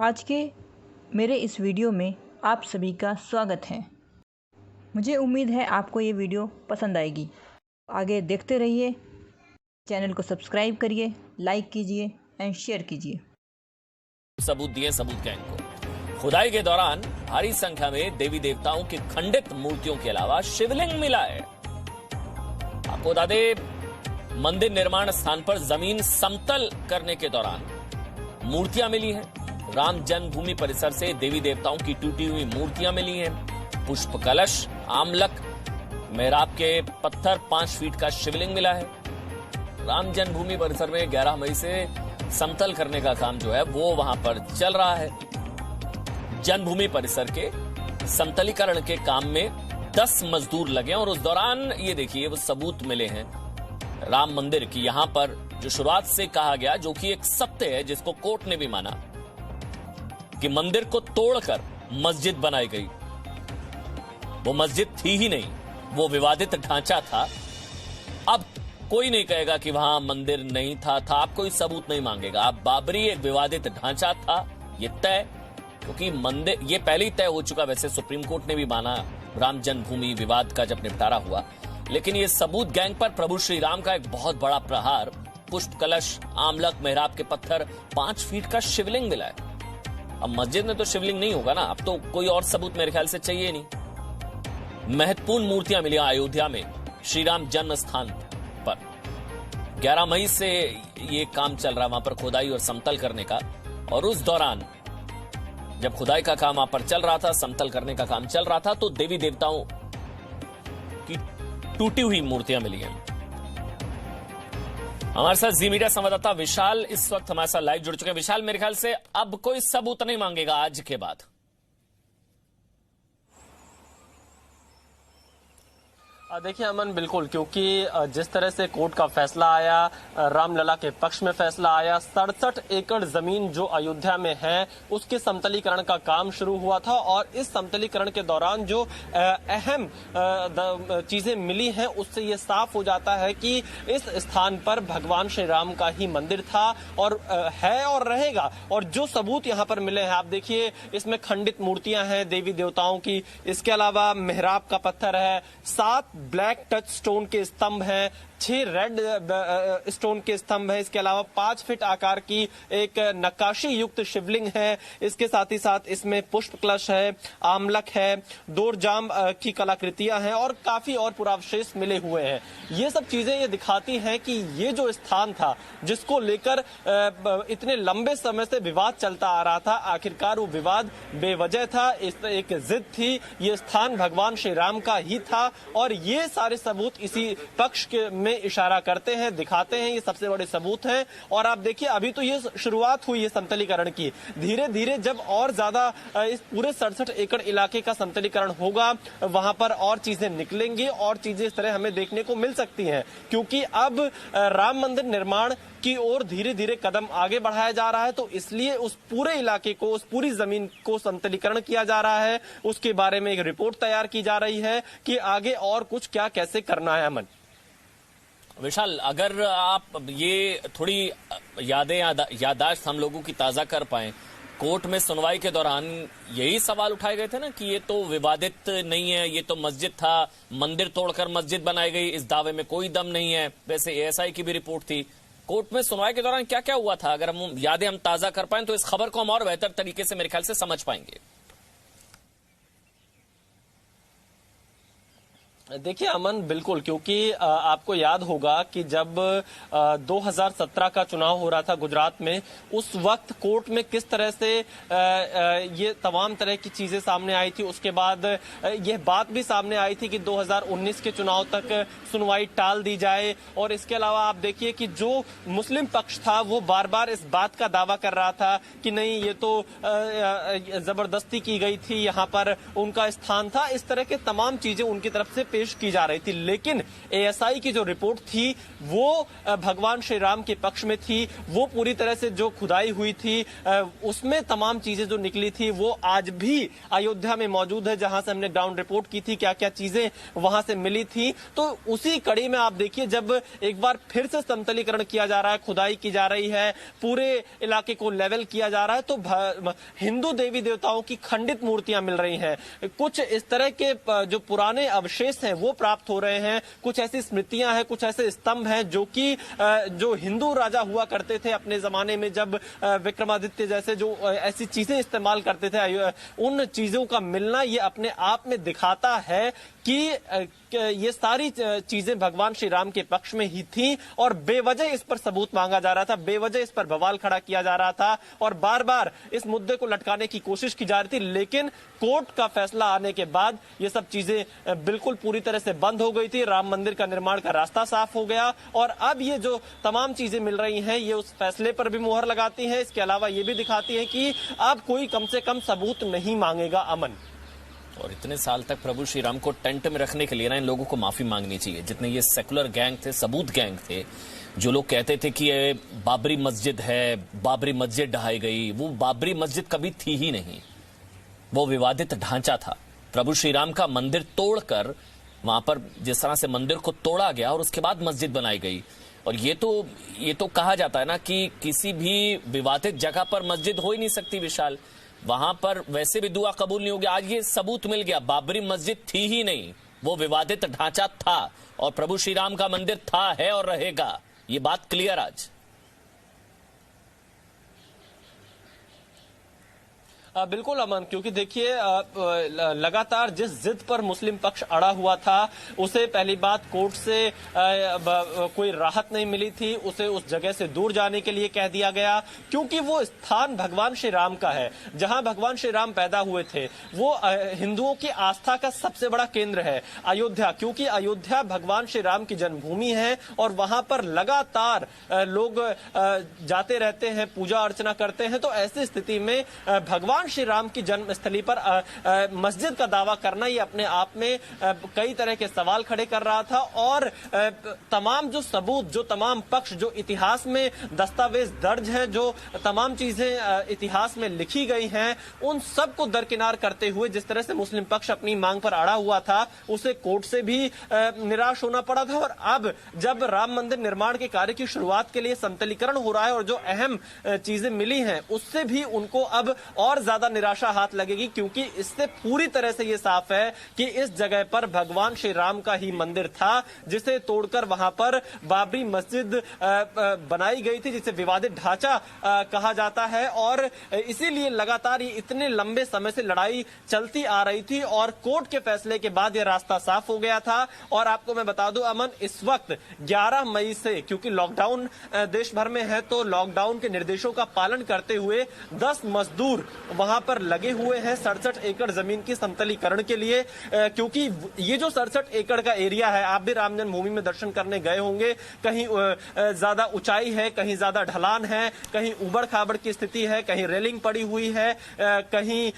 आज के मेरे इस वीडियो में आप सभी का स्वागत है। मुझे उम्मीद है आपको ये वीडियो पसंद आएगी। आगे देखते रहिए, चैनल को सब्सक्राइब करिए, लाइक कीजिए एंड शेयर कीजिए। सबूत दिए सबूत गैंग को। खुदाई के दौरान भारी संख्या में देवी देवताओं की खंडित मूर्तियों के अलावा शिवलिंग मिला है। आपको बता दें, मंदिर निर्माण स्थान पर जमीन समतल करने के दौरान मूर्तियां मिली हैं। राम जन्मभूमि परिसर से देवी देवताओं की टूटी हुई मूर्तियां मिली हैं। पुष्प कलश, आमलक, मेहराब के पत्थर, 5 फीट का शिवलिंग मिला है। राम जन्मभूमि परिसर में 11 मई से समतल करने का काम जो है वो वहां पर चल रहा है। जन्मभूमि परिसर के समतलीकरण के काम में 10 मजदूर लगे और उस दौरान ये देखिए वो सबूत मिले हैं राम मंदिर की। यहां पर जो शुरुआत से कहा गया, जो कि एक सत्य है जिसको कोर्ट ने भी माना, कि मंदिर को तोड़कर मस्जिद बनाई गई। वो मस्जिद थी ही नहीं, वो विवादित ढांचा था। अब कोई नहीं कहेगा कि वहां मंदिर नहीं था। आप कोई सबूत नहीं मांगेगा। अब बाबरी एक विवादित ढांचा था, ये तय, क्योंकि मंदिर ये पहले ही तय हो चुका। वैसे सुप्रीम कोर्ट ने भी माना राम जन्मभूमि विवाद का जब निपटारा हुआ, लेकिन ये सबूत गैंग पर प्रभु श्री राम का एक बहुत बड़ा प्रहार। पुष्प कलश, आमलक, मेहराब के पत्थर, 5 फीट का शिवलिंग मिला है। अब मस्जिद में तो शिवलिंग नहीं होगा ना, अब तो कोई और सबूत मेरे ख्याल से चाहिए नहीं। महत्वपूर्ण मूर्तियां मिली अयोध्या में श्री राम जन्म स्थान पर। 11 मई से ये काम चल रहा है वहां पर, खुदाई और समतल करने का। और उस दौरान जब खुदाई का काम वहां पर चल रहा था, समतल करने का काम चल रहा था, तो देवी देवताओं की टूटी हुई मूर्तियां मिली हैं। हमारे साथ जी मीडिया संवाददाता विशाल इस वक्त हमारे साथ लाइव जुड़ चुके हैं। विशाल, मेरे ख्याल से अब कोई सबूत नहीं मांगेगा आज के बाद। देखिए अमन, बिल्कुल, क्योंकि जिस तरह से कोर्ट का फैसला आया, रामलला के पक्ष में फैसला आया, 67 एकड़ जमीन जो अयोध्या में है उसके समतलीकरण का काम शुरू हुआ था। और इस समतलीकरण के दौरान जो अहम चीजें मिली हैं उससे ये साफ हो जाता है कि इस स्थान पर भगवान श्री राम का ही मंदिर था और है और रहेगा। और जो सबूत यहाँ पर मिले हैं, आप देखिए, इसमें खंडित मूर्तियां हैं देवी देवताओं की। इसके अलावा मेहराब का पत्थर है, 7 ब्लैक टच स्टोन के स्तंभ हैं, 6 रेड स्टोन के स्तंभ है। इसके अलावा 5 फीट आकार की एक नक्काशी युक्त शिवलिंग है। इसके साथ ही साथ इसमें पुष्प कलश है, आमलक है, दोरजाम की कलाकृतियां हैं और काफी और पुरावशेष मिले हुए हैं। ये सब चीजें ये दिखाती हैं कि ये जो स्थान था जिसको लेकर इतने लंबे समय से विवाद चलता आ रहा था, आखिरकार वो विवाद बेवजह था। इस एक जिद थी, ये स्थान भगवान श्री राम का ही था। और ये सारे सबूत इसी पक्ष के में इशारा करते हैं, दिखाते हैं। ये सबसे बड़े सबूत हैं। और आप देखिए, अभी तो ये शुरुआत हुई है समतलीकरण की। धीरे धीरे जब और ज्यादा इस पूरे 67 एकड़ इलाके का समतलीकरण होगा, वहां पर और चीजें निकलेंगी और चीजें इस तरह हमें देखने को मिल सकती हैं। क्योंकि अब राम मंदिर निर्माण की ओर धीरे धीरे कदम आगे बढ़ाया जा रहा है, तो इसलिए उस पूरे इलाके को, उस पूरी जमीन को समतलीकरण किया जा रहा है। उसके बारे में एक रिपोर्ट तैयार की जा रही है कि आगे और कुछ क्या कैसे करना है। अमन, विशाल, अगर आप ये थोड़ी यादाश्त हम लोगों की ताजा कर पाए, कोर्ट में सुनवाई के दौरान यही सवाल उठाए गए थे ना कि ये तो विवादित नहीं है, ये तो मस्जिद था, मंदिर तोड़कर मस्जिद बनाई गई, इस दावे में कोई दम नहीं है। वैसे एएसआई की भी रिपोर्ट थी। कोर्ट में सुनवाई के दौरान क्या क्या हुआ था, अगर हम यादें हम ताजा कर पाए तो इस खबर को हम और बेहतर तरीके से मेरे ख्याल से समझ पाएंगे। देखिए अमन, बिल्कुल, क्योंकि आपको याद होगा कि जब 2017 का चुनाव हो रहा था गुजरात में, उस वक्त कोर्ट में किस तरह से ये तमाम तरह की चीजें सामने आई थी। उसके बाद यह बात भी सामने आई थी कि 2019 के चुनाव तक सुनवाई टाल दी जाए। और इसके अलावा आप देखिए कि जो मुस्लिम पक्ष था वो बार बार इस बात का दावा कर रहा था कि नहीं, ये तो जबरदस्ती की गई थी, यहाँ पर उनका स्थान था। इस तरह के तमाम चीजें उनकी तरफ से पेश की जा रही थी, लेकिन एएसआई की जो रिपोर्ट थी वो भगवान श्री राम के पक्ष में थी। वो पूरी तरह से जो खुदाई हुई थी उसमें तमाम चीजें जो निकली थी वो आज भी अयोध्या में मौजूद है, जहां से हमने ग्राउंड रिपोर्ट की थी, क्या क्या चीजें वहां से मिली थी। तो उसी कड़ी में आप देखिए, जब एक बार फिर से समतलीकरण किया जा रहा है, खुदाई की जा रही है, पूरे इलाके को लेवल किया जा रहा है, तो हिंदू देवी देवताओं की खंडित मूर्तियां मिल रही हैं। कुछ इस तरह के जो पुराने अवशेष हैं वो प्राप्त हो रहे हैं। कुछ ऐसी स्मृतियां हैं, कुछ ऐसे स्तंभ हैं जो कि जो हिंदू राजा हुआ करते थे अपने जमाने में, जब विक्रमादित्य जैसे जो ऐसी चीजें इस्तेमाल करते थे, उन चीजों का मिलना ये अपने आप में दिखाता है कि ये सारी चीजें भगवान श्री राम के पक्ष में ही थी और बेवजह इस पर सबूत मांगा जा रहा था, बेवजह इस पर बवाल खड़ा किया जा रहा था और बार बार इस मुद्दे को लटकाने की कोशिश की जा रही थी। लेकिन कोर्ट का फैसला आने के बाद ये सब चीजें बिल्कुल पूरी तरह से बंद हो गई थी। राम मंदिर का निर्माण का रास्ता साफ हो गया और अब ये जो तमाम चीजें मिल रही हैं ये उस फैसले पर भी मुहर लगाती हैं। इसके अलावा ये भी दिखाती है कि अब कोई कम से कम सबूत नहीं मांगेगा। अमन, और इतने साल तक प्रभु श्री राम को टेंट में रखने के लिए ना इन लोगों को माफी मांगनी चाहिए, जितने ये सेकुलर गैंग थे, सबूत गैंग थे, जो लोग कहते थे कि ये बाबरी मस्जिद है, बाबरी मस्जिद ढहाई गई। वो बाबरी मस्जिद कभी थी ही नहीं, वो विवादित ढांचा था। प्रभु श्री राम का मंदिर तोड़कर वहां पर जिस तरह से मंदिर को तोड़ा गया और उसके बाद मस्जिद बनाई गई। और ये तो कहा जाता है ना कि किसी भी विवादित जगह पर मस्जिद हो ही नहीं सकती विशाल, वहां पर वैसे भी दुआ कबूल नहीं होगी। आज ये सबूत मिल गया, बाबरी मस्जिद थी ही नहीं, वो विवादित ढांचा था और प्रभु श्री राम का मंदिर था, है और रहेगा। ये बात क्लियर आज। बिल्कुल अमन, क्योंकि देखिए लगातार जिस जिद पर मुस्लिम पक्ष अड़ा हुआ था उसे पहली बात कोर्ट से कोई राहत नहीं मिली थी, उसे उस जगह से दूर जाने के लिए कह दिया गया, क्योंकि वो स्थान भगवान श्री राम का है, जहां भगवान श्री राम पैदा हुए थे। वो हिंदुओं की आस्था का सबसे बड़ा केंद्र है अयोध्या, क्योंकि अयोध्या भगवान श्री राम की जन्मभूमि है और वहां पर लगातार लोग जाते रहते हैं, पूजा अर्चना करते हैं। तो ऐसी स्थिति में भगवान श्री राम की जन्मस्थली पर मस्जिद का दावा करना ये अपने आप में कई तरह के सवाल खड़े कर रहा था। और तमाम जो सबूत, जो तमाम पक्ष, जो इतिहास में दस्तावेज दर्ज हैं, जो तमाम चीजें इतिहास में लिखी गई हैं, उन सब को दरकिनार करते हुए जिस तरह से मुस्लिम पक्ष अपनी मांग पर अड़ा हुआ था, उसे कोर्ट से भी निराश होना पड़ा था। और अब जब राम मंदिर निर्माण के कार्य की शुरुआत के लिए समतलीकरण हो रहा है और जो अहम चीजें मिली हैं उससे भी उनको अब और ज्यादा निराशा हाथ लगेगी, क्योंकि इससे पूरी तरह से यह साफ है कि इस जगह पर भगवान श्री राम का ही मंदिर था, जिसे तोड़कर वहां पर बाबरी मस्जिद बनाई गई थी, जिसे विवादित ढांचा कहा जाता है। और इसीलिए लगातार ये इतने लंबे समय से लड़ाई चलती आ रही थी और कोर्ट के फैसले के बाद यह रास्ता साफ हो गया था। और आपको मैं बता दूं अमन, इस वक्त 11 मई से, क्योंकि लॉकडाउन देश भर में है, तो लॉकडाउन के निर्देशों का पालन करते हुए 10 मजदूर वहां पर लगे हुए हैं 67 एकड़ जमीन की समतलीकरण के लिए। क्योंकि ये जो 67 एकड़ का एरिया है, आप भी राम जन्मभूमि में दर्शन करने गए होंगे, कहीं ज्यादा ऊंचाई है, कहीं ज्यादा ढलान है, कहीं उबड़ खाबड़ की स्थिति है, कहीं रेलिंग पड़ी हुई है, कहीं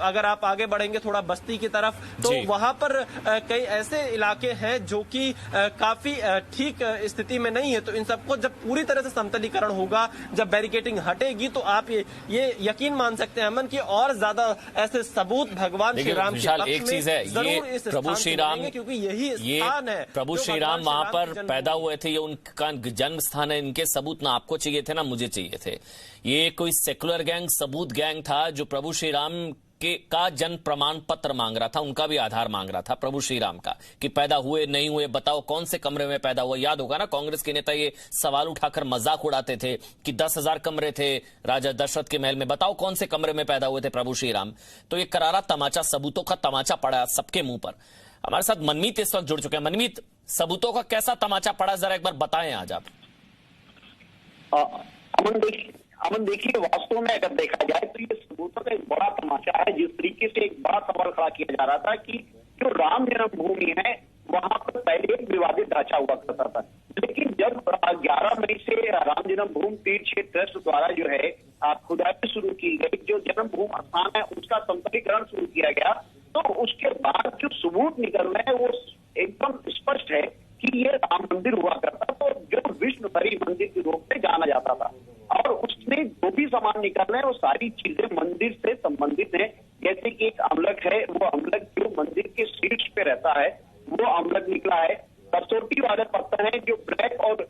अगर आप आगे बढ़ेंगे थोड़ा बस्ती की तरफ तो वहां पर कई ऐसे इलाके हैं जो कि काफी ठीक स्थिति में नहीं है। तो इन सबको जब पूरी तरह से समतलीकरण होगा, जब बैरिकेडिंग हटेगी, तो आप ये यकीन मान सकते हैं अमन कि और ज्यादा ऐसे सबूत भगवान श्री राम के पक्ष एक चीज है, ये प्रभु श्री राम, क्योंकि यही स्थान है, प्रभु श्री राम वहां पर पैदा हुए थे, ये उनका जन्म स्थान है। इनके सबूत ना आपको चाहिए थे ना मुझे चाहिए थे। ये कोई सेकुलर गैंग, सबूत गैंग था जो प्रभु श्री राम का जन्म प्रमाण पत्र मांग रहा था, उनका भी आधार मांग रहा था प्रभु श्री राम का, कि पैदा हुए नहीं हुए, बताओ कौन से कमरे में पैदा हुआ। याद होगा ना, कांग्रेस के नेता ये सवाल उठाकर मजाक उड़ाते थे कि 10,000 कमरे थे राजा दशरथ के महल में, बताओ कौन से कमरे में पैदा हुए थे प्रभु श्री राम। तो ये करारा तमाचा, सबूतों का तमाचा पड़ा सबके मुंह पर। हमारे साथ मनमीत इस वक्त जुड़ चुके हैं। मनमीत, सबूतों का कैसा तमाचा पड़ा, जरा एक बार बताएं आज आप। अमन देखिए, वास्तव में अगर देखा जाए तो ये सबूतों का एक बड़ा तमाशा है। जिस तरीके से एक बड़ा सवाल खड़ा किया जा रहा था कि जो राम जन्मभूमि है वहां पर पहले एक विवादित ढांचा हुआ करता था, लेकिन जब 11 मई से राम जन्मभूमि तीर्थ क्षेत्र ट्रस्ट द्वारा जो है खुदाई शुरू की गई, जो जन्मभूमि स्थान है उसका समतलीकरण शुरू किया गया, तो उसके बाद जो सबूत निकल रहे हैं वो एकदम स्पष्ट है कि ये राम मंदिर हुआ करता तो जो विष्णुपुरी मंदिर के रूप में जाना जाता था। और उसमें जो भी सामान निकल रहे हैं वो सारी चीजें मंदिर से संबंधित है। जैसे कि एक अमलक है, वो अमलक जो मंदिर के शीर्ष पे रहता है वो अमलक निकला है। कसौटी वाले पत्थर हैं जो ब्लैक और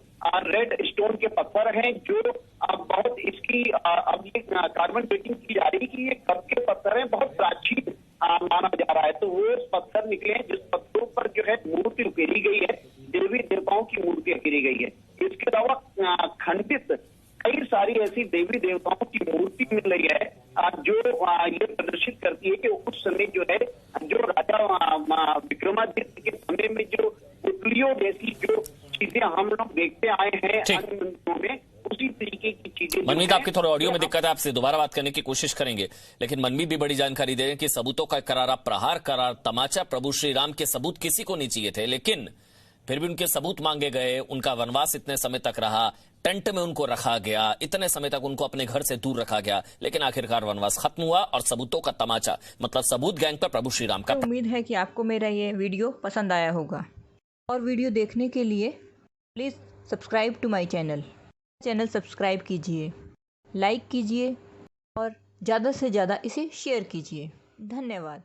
रेड स्टोन के पत्थर हैं, जो बहुत इसकी अब ये कार्बन डेटिंग की जा रही है कि ये कब के पत्थर हैं, बहुत प्राचीन माना जा रहा है। तो वो पत्थर निकले हैं जिस पत्थरों पर जो है मूर्ति उकेरी गई है, देवी देवताओं की मूर्ति उकेरी गई है। इसके अलावा खंडित कई सारी ऐसी देवी देवताओं की मूर्ति मिल रही है जो ये प्रदर्शित करती है कि उस समय जो है जो राजा विक्रमादित्य के समय में जो पुतलियों जैसी जो चीजें हम लोग देखते आए हैं अन्य मंदिरों में, उसी तरीके की चीजें। मनमीत, आपकी थोड़ा ऑडियो में दिक्कत है, आपसे दोबारा बात करने की कोशिश करेंगे, लेकिन मनमीत भी बड़ी जानकारी दे रहे हैं कि सबूतों का करारा प्रहार, करार तमाचा, प्रभु श्री राम के सबूत किसी को नहीं चाहिए थे, लेकिन फिर भी उनके सबूत मांगे गए, उनका वनवास इतने समय तक रहा, टेंट में उनको रखा गया, इतने समय तक उनको अपने घर से दूर रखा गया, लेकिन आखिरकार वनवास खत्म हुआ और सबूतों का तमाचा, मतलब सबूत गैंग पर प्रभु श्री राम का। उम्मीद है कि आपको मेरा ये वीडियो पसंद आया होगा और वीडियो देखने के लिए please subscribe to my channel subscribe कीजिए, लाइक कीजिए और ज़्यादा से ज़्यादा इसे शेयर कीजिए। धन्यवाद।